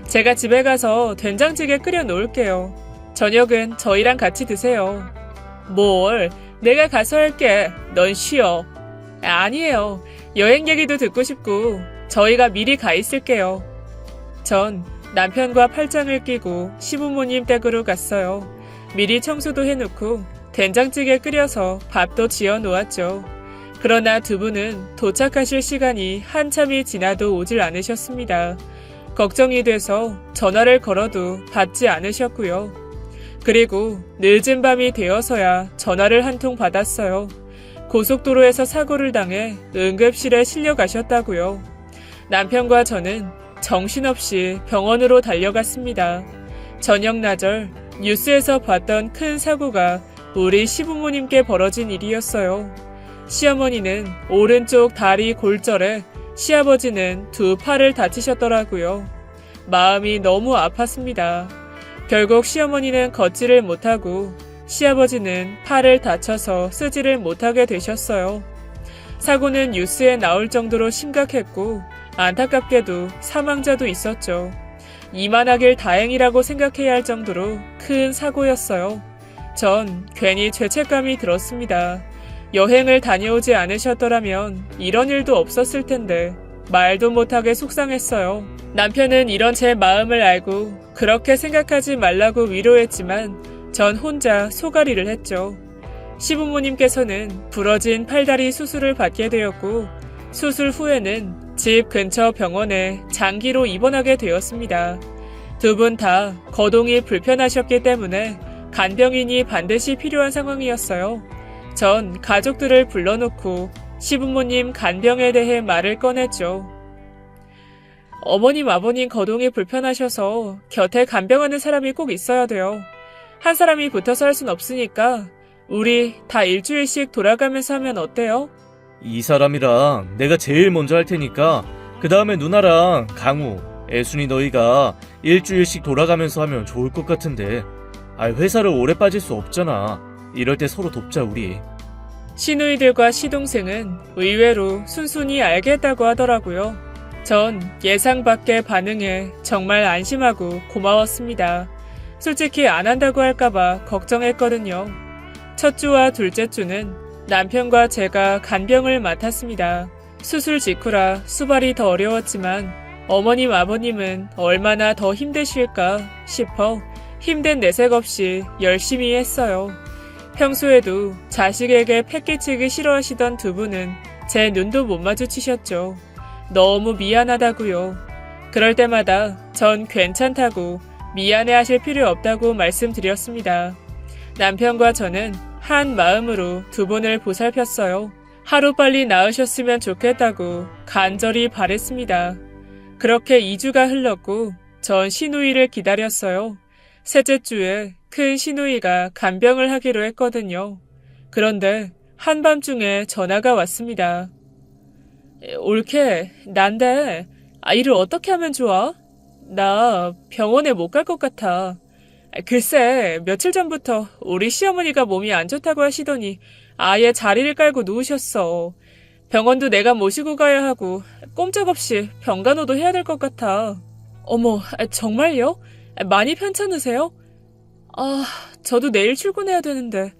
[SPEAKER 1] 제가 집에 가서 된장찌개 끓여 놓을게요. 저녁은 저희랑 같이 드세요. 뭘, 내가 가서 할게. 넌 쉬어. 아니에요. 여행 얘기도 듣고 싶고 저희가 미리 가 있을게요. 전 남편과 팔짱을 끼고 시부모님 댁으로 갔어요. 미리 청소도 해놓고 된장찌개 끓여서 밥도 지어 놓았죠. 그러나 두 분은 도착하실 시간이 한참이 지나도 오질 않으셨습니다. 걱정이 돼서 전화를 걸어도 받지 않으셨고요. 그리고 늦은 밤이 되어서야 전화를 한 통 받았어요. 고속도로에서 사고를 당해 응급실에 실려가셨다고요. 남편과 저는 정신없이 병원으로 달려갔습니다. 저녁나절 뉴스에서 봤던 큰 사고가 우리 시부모님께 벌어진 일이었어요. 시어머니는 오른쪽 다리 골절에 시아버지는 두 팔을 다치셨더라고요. 마음이 너무 아팠습니다. 결국 시어머니는 걷지를 못하고 시아버지는 팔을 다쳐서 쓰지를 못하게 되셨어요. 사고는 뉴스에 나올 정도로 심각했고 안타깝게도 사망자도 있었죠. 이만하길 다행이라고 생각해야 할 정도로 큰 사고였어요. 전 괜히 죄책감이 들었습니다. 여행을 다녀오지 않으셨더라면 이런 일도 없었을 텐데 말도 못하게 속상했어요. 남편은 이런 제 마음을 알고 그렇게 생각하지 말라고 위로했지만 전 혼자 소가리를 했죠. 시부모님께서는 부러진 팔다리 수술을 받게 되었고 수술 후에는 집 근처 병원에 장기로 입원하게 되었습니다. 두 분 다 거동이 불편하셨기 때문에 간병인이 반드시 필요한 상황이었어요. 전 가족들을 불러놓고 시부모님 간병에 대해 말을 꺼냈죠. 어머님, 아버님 거동이 불편하셔서 곁에 간병하는 사람이 꼭 있어야 돼요. 한 사람이 붙어서 할 순 없으니까 우리 다 일주일씩 돌아가면서 하면 어때요?
[SPEAKER 2] 이 사람이랑 내가 제일 먼저 할 테니까 그 다음에 누나랑 강우, 애순이 너희가 일주일씩 돌아가면서 하면 좋을 것 같은데. 회사를 오래 빠질 수 없잖아. 이럴 때 서로 돕자 우리.
[SPEAKER 1] 시누이들과 시동생은 의외로 순순히 알겠다고 하더라고요. 전 예상 밖의 반응에 정말 안심하고 고마웠습니다. 솔직히 안 한다고 할까봐 걱정했거든요. 첫 주와 둘째 주는 남편과 제가 간병을 맡았습니다. 수술 직후라 수발이 더 어려웠지만 어머님, 아버님은 얼마나 더 힘드실까 싶어 힘든 내색 없이 열심히 했어요. 평소에도 자식에게 패 끼치기 싫어하시던 두 분은 제 눈도 못 마주치셨죠. 너무 미안하다고요. 그럴 때마다 전 괜찮다고 미안해 하실 필요 없다고 말씀드렸습니다. 남편과 저는 한 마음으로 두 분을 보살폈어요. 하루빨리 나으셨으면 좋겠다고 간절히 바랬습니다. 그렇게 2주가 흘렀고 전 시누이를 기다렸어요. 셋째 주에 큰 시누이가 간병을 하기로 했거든요. 그런데 한밤중에 전화가 왔습니다. 올케, 난데 일을 어떻게 하면 좋아? 나 병원에 못 갈 것 같아. 글쎄, 며칠 전부터 우리 시어머니가 몸이 안 좋다고 하시더니 아예 자리를 깔고 누우셨어. 병원도 내가 모시고 가야 하고 꼼짝없이 병간호도 해야 될 것 같아. 어머, 정말요? 많이 편찮으세요? 저도 내일 출근해야 되는데.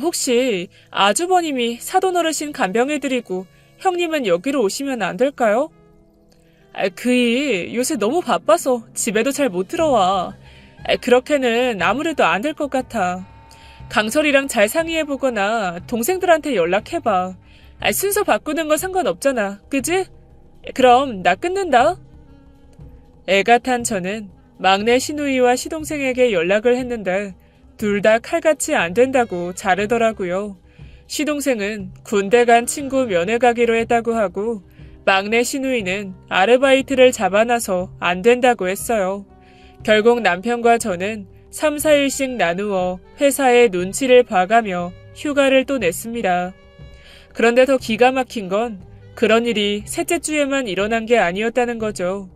[SPEAKER 1] 혹시 아주버님이 사돈 어르신 간병해드리고 형님은 여기로 오시면 안 될까요? 그이 요새 너무 바빠서 집에도 잘 못 들어와. 그렇게는 아무래도 안 될 것 같아. 강설이랑 잘 상의해보거나 동생들한테 연락해봐. 순서 바꾸는 건 상관없잖아. 그지? 그럼 나 끊는다. 애가 탄 저는 막내 시누이와 시동생에게 연락을 했는데 둘 다 칼같이 안 된다고 자르더라고요. 시동생은 군대 간 친구 면회 가기로 했다고 하고 막내 시누이는 아르바이트를 잡아놔서 안 된다고 했어요. 결국 남편과 저는 3, 4일씩 나누어 회사에 눈치를 봐가며 휴가를 또 냈습니다. 그런데 더 기가 막힌 건 그런 일이 셋째 주에만 일어난 게 아니었다는 거죠.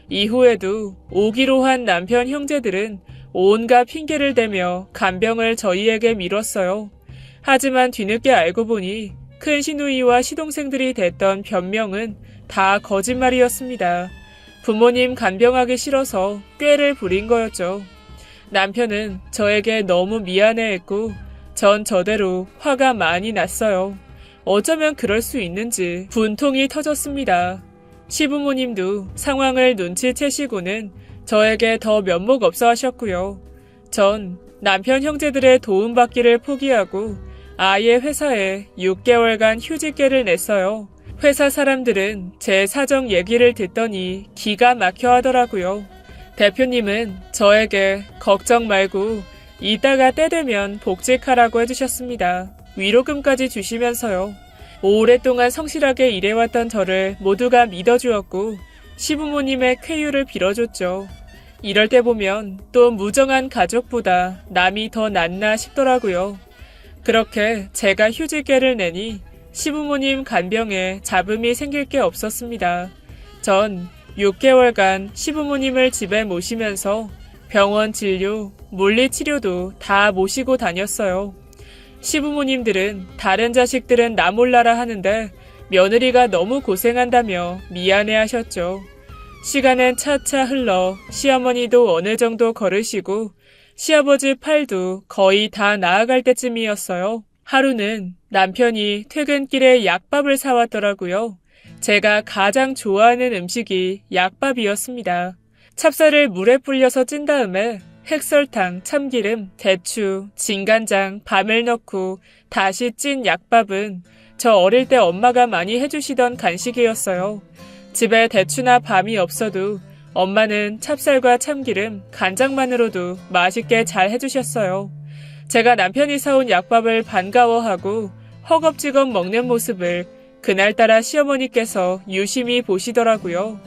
[SPEAKER 1] 이후에도 오기로 한 남편 형제들은 온갖 핑계를 대며 간병을 저희에게 미뤘어요. 하지만 뒤늦게 알고 보니 큰 시누이와 시동생들이 댔던 변명은 다 거짓말이었습니다. 부모님 간병하기 싫어서 꾀를 부린 거였죠. 남편은 저에게 너무 미안해했고 전 저대로 화가 많이 났어요. 어쩌면 그럴 수 있는지 분통이 터졌습니다. 시부모님도 상황을 눈치채시고는 저에게 더 면목 없어 하셨고요. 전 남편 형제들의 도움받기를 포기하고 아예 회사에 6개월간 휴직계를 냈어요. 회사 사람들은 제 사정 얘기를 듣더니 기가 막혀 하더라고요. 대표님은 저에게 걱정 말고 이따가 때 되면 복직하라고 해주셨습니다. 위로금까지 주시면서요. 오랫동안 성실하게 일해왔던 저를 모두가 믿어주었고 시부모님의 쾌유를 빌어줬죠. 이럴 때 보면 또 무정한 가족보다 남이 더 낫나 싶더라고요. 그렇게 제가 휴직계를 내니 시부모님 간병에 잡음이 생길 게 없었습니다. 전 6개월간 시부모님을 집에 모시면서 병원 진료, 물리치료도 다 모시고 다녔어요. 시부모님들은 다른 자식들은 나 몰라라 하는데 며느리가 너무 고생한다며 미안해하셨죠. 시간은 차차 흘러 시어머니도 어느 정도 걸으시고 시아버지 팔도 거의 다 나아갈 때쯤이었어요. 하루는 남편이 퇴근길에 약밥을 사왔더라고요. 제가 가장 좋아하는 음식이 약밥이었습니다. 찹쌀을 물에 불려서 찐 다음에 핵설탕, 참기름, 대추, 진간장, 밤을 넣고 다시 찐 약밥은 저 어릴 때 엄마가 많이 해주시던 간식이었어요. 집에 대추나 밤이 없어도 엄마는 찹쌀과 참기름, 간장만으로도 맛있게 잘 해주셨어요. 제가 남편이 사온 약밥을 반가워하고 허겁지겁 먹는 모습을 그날따라 시어머니께서 유심히 보시더라고요.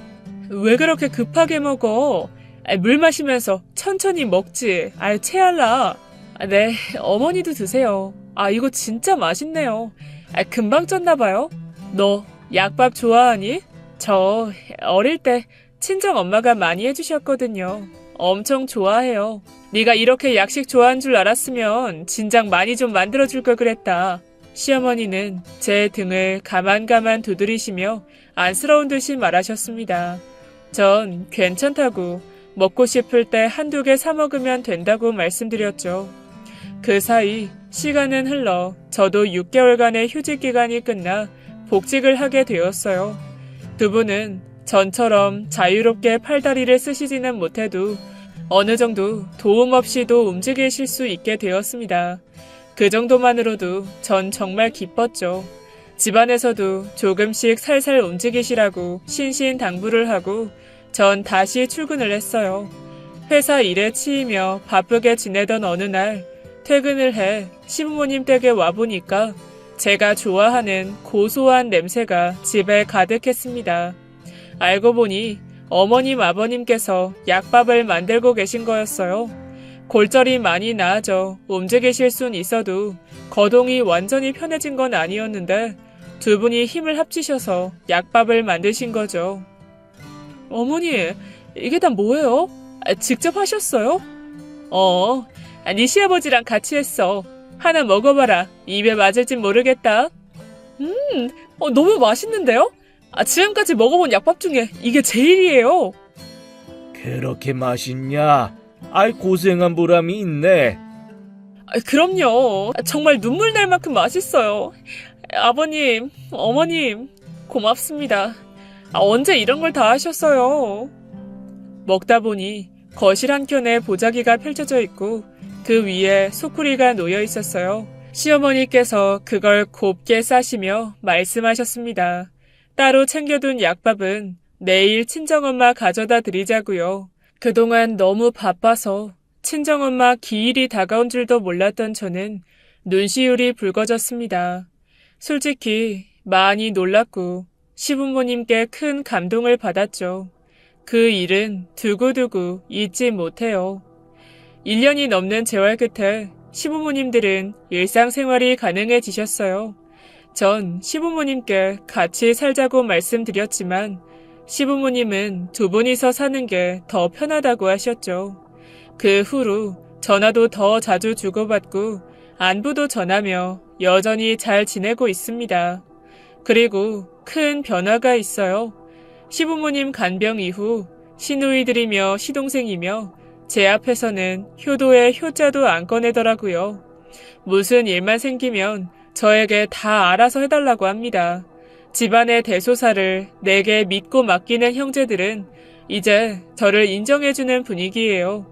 [SPEAKER 1] 왜 그렇게 급하게 먹어? 물 마시면서 천천히 먹지. 체할라. 네, 어머니도 드세요. 이거 진짜 맛있네요. 금방 쪘나봐요. 너 약밥 좋아하니? 저 어릴 때 친정 엄마가 많이 해주셨거든요. 엄청 좋아해요. 네가 이렇게 약식 좋아한 줄 알았으면 진작 많이 좀 만들어줄 걸 그랬다. 시어머니는 제 등을 가만가만 두드리시며 안쓰러운 듯이 말하셨습니다. 전 괜찮다고 먹고 싶을 때 한두 개 사 먹으면 된다고 말씀드렸죠. 그 사이 시간은 흘러 저도 6개월간의 휴직 기간이 끝나 복직을 하게 되었어요. 두 분은 전처럼 자유롭게 팔다리를 쓰시지는 못해도 어느 정도 도움 없이도 움직이실 수 있게 되었습니다. 그 정도만으로도 전 정말 기뻤죠. 집안에서도 조금씩 살살 움직이시라고 신신당부를 하고 전 다시 출근을 했어요. 회사 일에 치이며 바쁘게 지내던 어느 날 퇴근을 해 시부모님 댁에 와보니까 제가 좋아하는 고소한 냄새가 집에 가득했습니다. 알고 보니 어머님 아버님께서 약밥을 만들고 계신 거였어요. 골절이 많이 나아져 움직이실 순 있어도 거동이 완전히 편해진 건 아니었는데 두 분이 힘을 합치셔서 약밥을 만드신 거죠. 어머니, 이게 다 뭐예요? 직접 하셨어요? 네 시아버지랑 같이 했어. 하나 먹어봐라. 입에 맞을진 모르겠다. 너무 맛있는데요? 지금까지 먹어본 약밥 중에 이게 제일이에요.
[SPEAKER 2] 그렇게 맛있냐? 고생한 보람이 있네.
[SPEAKER 1] 그럼요. 정말 눈물 날 만큼 맛있어요. 아버님, 어머님, 고맙습니다. 언제 이런 걸 다 하셨어요? 먹다 보니 거실 한켠에 보자기가 펼쳐져 있고 그 위에 소쿠리가 놓여 있었어요. 시어머니께서 그걸 곱게 싸시며 말씀하셨습니다. 따로 챙겨둔 약밥은 내일 친정엄마 가져다 드리자고요. 그동안 너무 바빠서 친정엄마 기일이 다가온 줄도 몰랐던 저는 눈시울이 붉어졌습니다. 솔직히 많이 놀랐고 시부모님께 큰 감동을 받았죠. 그 일은 두고두고 잊지 못해요. 1년이 넘는 재활 끝에 시부모님들은 일상생활이 가능해지셨어요. 전 시부모님께 같이 살자고 말씀드렸지만 시부모님은 두 분이서 사는 게 더 편하다고 하셨죠. 그 후로 전화도 더 자주 주고받고 안부도 전하며 여전히 잘 지내고 있습니다. 그리고 큰 변화가 있어요. 시부모님 간병 이후 시누이들이며 시동생이며 제 앞에서는 효도의 효자도 안 꺼내더라고요. 무슨 일만 생기면 저에게 다 알아서 해달라고 합니다. 집안의 대소사를 내게 믿고 맡기는 형제들은 이제 저를 인정해주는 분위기예요.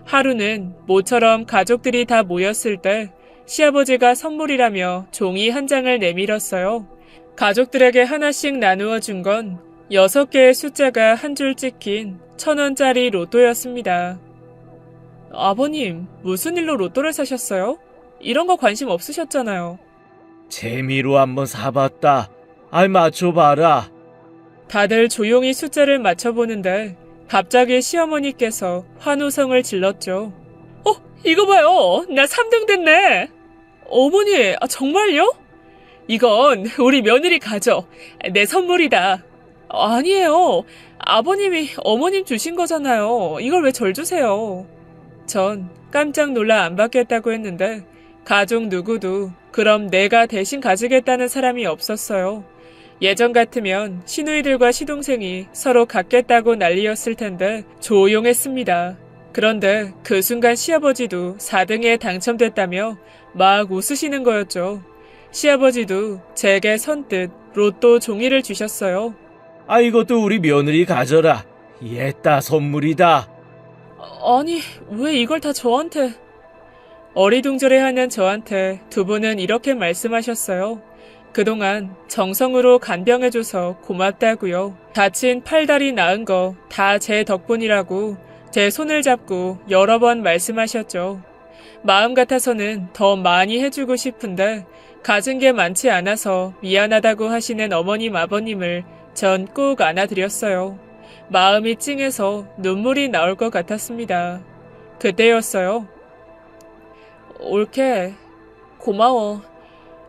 [SPEAKER 1] 하루는 모처럼 가족들이 다 모였을 때 시아버지가 선물이라며 종이 한 장을 내밀었어요. 가족들에게 하나씩 나누어 준 건 6개의 숫자가 한 줄 찍힌 1,000원짜리 로또였습니다. 아버님, 무슨 일로 로또를 사셨어요? 이런 거 관심 없으셨잖아요.
[SPEAKER 2] 재미로 한번 사봤다. 맞춰봐라.
[SPEAKER 1] 다들 조용히 숫자를 맞춰보는데 갑자기 시어머니께서 환호성을 질렀죠. 이거 봐요. 나 3등 됐네. 어머니, 정말요? 이건 우리 며느리 가져. 내 선물이다. 아니에요. 아버님이 어머님 주신 거잖아요. 이걸 왜 절 주세요? 전 깜짝 놀라 안 받겠다고 했는데 가족 누구도 그럼 내가 대신 가지겠다는 사람이 없었어요. 예전 같으면 시누이들과 시동생이 서로 갖겠다고 난리였을 텐데 조용했습니다. 그런데 그 순간 시아버지도 4등에 당첨됐다며 막 웃으시는 거였죠. 시아버지도 제게 선뜻 로또 종이를 주셨어요.
[SPEAKER 2] 이것도 우리 며느리 가져라. 옛다 선물이다.
[SPEAKER 1] 아니, 왜 이걸 다 저한테... 어리둥절해하는 저한테 두 분은 이렇게 말씀하셨어요. 그동안 정성으로 간병해줘서 고맙다고요. 다친 팔다리 나은 거 다 제 덕분이라고 제 손을 잡고 여러 번 말씀하셨죠. 마음 같아서는 더 많이 해주고 싶은데 가진 게 많지 않아서 미안하다고 하시는 어머님 아버님을 전 꼭 안아드렸어요. 마음이 찡해서 눈물이 나올 것 같았습니다. 그때였어요. 올케, 고마워.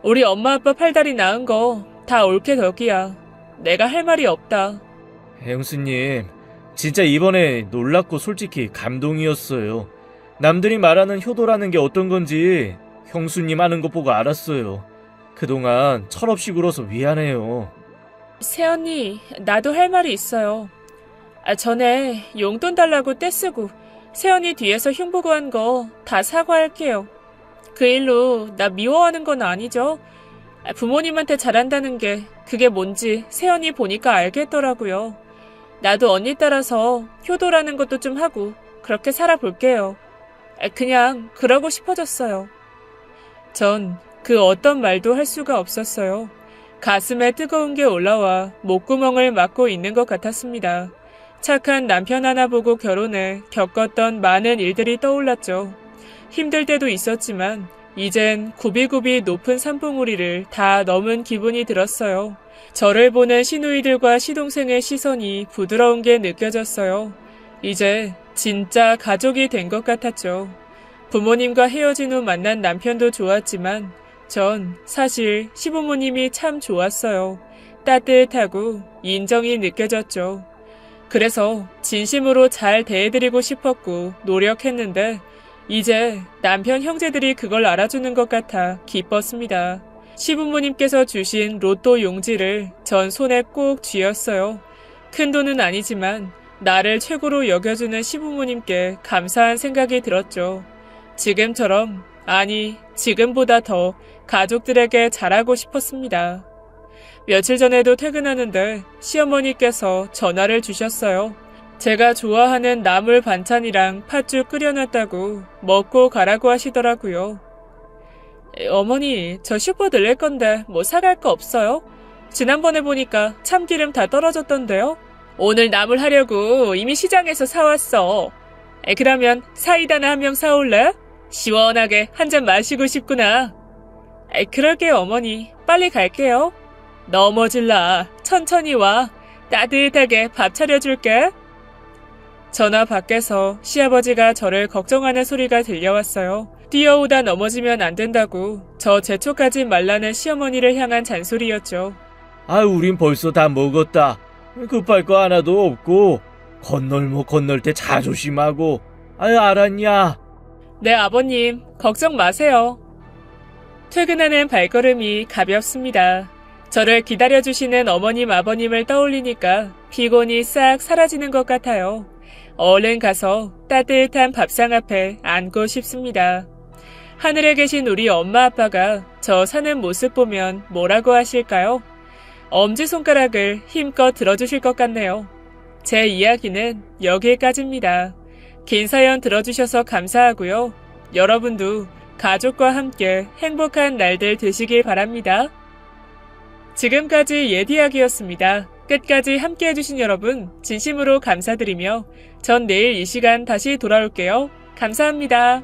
[SPEAKER 1] 우리 엄마 아빠 팔다리 낳은 거 다 올케 덕이야. 내가 할 말이 없다.
[SPEAKER 2] 형수님, 진짜 이번에 놀랍고 솔직히 감동이었어요. 남들이 말하는 효도라는 게 어떤 건지 형수님 하는 거 보고 알았어요. 그동안 철없이 굴어서 미안해요.
[SPEAKER 1] 새언니, 나도 할 말이 있어요. 전에 용돈 달라고 떼쓰고 새언니 뒤에서 흉보고한 거 다 사과할게요. 그 일로 나 미워하는 건 아니죠. 부모님한테 잘한다는 게 그게 뭔지 새언니 보니까 알겠더라고요. 나도 언니 따라서 효도라는 것도 좀 하고 그렇게 살아볼게요. 그냥 그러고 싶어졌어요. 전 그 어떤 말도 할 수가 없었어요. 가슴에 뜨거운 게 올라와 목구멍을 막고 있는 것 같았습니다. 착한 남편 하나 보고 결혼해 겪었던 많은 일들이 떠올랐죠. 힘들 때도 있었지만 이젠 굽이굽이 높은 산봉우리를 다 넘은 기분이 들었어요. 저를 보는 시누이들과 시동생의 시선이 부드러운 게 느껴졌어요. 이제 진짜 가족이 된 것 같았죠. 부모님과 헤어진 후 만난 남편도 좋았지만 전 사실 시부모님이 참 좋았어요. 따뜻하고 인정이 느껴졌죠. 그래서 진심으로 잘 대해드리고 싶었고 노력했는데 이제 남편 형제들이 그걸 알아주는 것 같아 기뻤습니다. 시부모님께서 주신 로또 용지를 전 손에 꼭 쥐었어요. 큰 돈은 아니지만 나를 최고로 여겨주는 시부모님께 감사한 생각이 들었죠. 지금처럼, 아니 지금보다 더 가족들에게 잘하고 싶었습니다. 며칠 전에도 퇴근하는데 시어머니께서 전화를 주셨어요. 제가 좋아하는 나물 반찬이랑 팥죽 끓여놨다고 먹고 가라고 하시더라고요. 어머니, 저 슈퍼 들릴 건데 뭐 사갈 거 없어요? 지난번에 보니까 참기름 다 떨어졌던데요? 오늘 나물 하려고 이미 시장에서 사왔어. 그러면 사이다나 한 병 사올래? 시원하게 한 잔 마시고 싶구나. 그럴게요, 어머니. 빨리 갈게요. 넘어질라. 천천히 와. 따뜻하게 밥 차려줄게. 전화 밖에서 시아버지가 저를 걱정하는 소리가 들려왔어요. 뛰어오다 넘어지면 안 된다고 저 제초까지 말라는 시어머니를 향한 잔소리였죠.
[SPEAKER 2] 우린 벌써 다 먹었다. 급할 거 하나도 없고 건널 때 차 조심하고. 알았냐?
[SPEAKER 1] 네, 아버님. 걱정 마세요. 퇴근하는 발걸음이 가볍습니다. 저를 기다려주시는 어머님, 아버님을 떠올리니까 피곤이 싹 사라지는 것 같아요. 얼른 가서 따뜻한 밥상 앞에 앉고 싶습니다. 하늘에 계신 우리 엄마 아빠가 저 사는 모습 보면 뭐라고 하실까요? 엄지손가락을 힘껏 들어주실 것 같네요. 제 이야기는 여기까지입니다. 긴 사연 들어주셔서 감사하고요. 여러분도 가족과 함께 행복한 날들 되시길 바랍니다. 지금까지 예디야기였습니다. 끝까지 함께 해주신 여러분 진심으로 감사드리며 전 내일 이 시간 다시 돌아올게요. 감사합니다.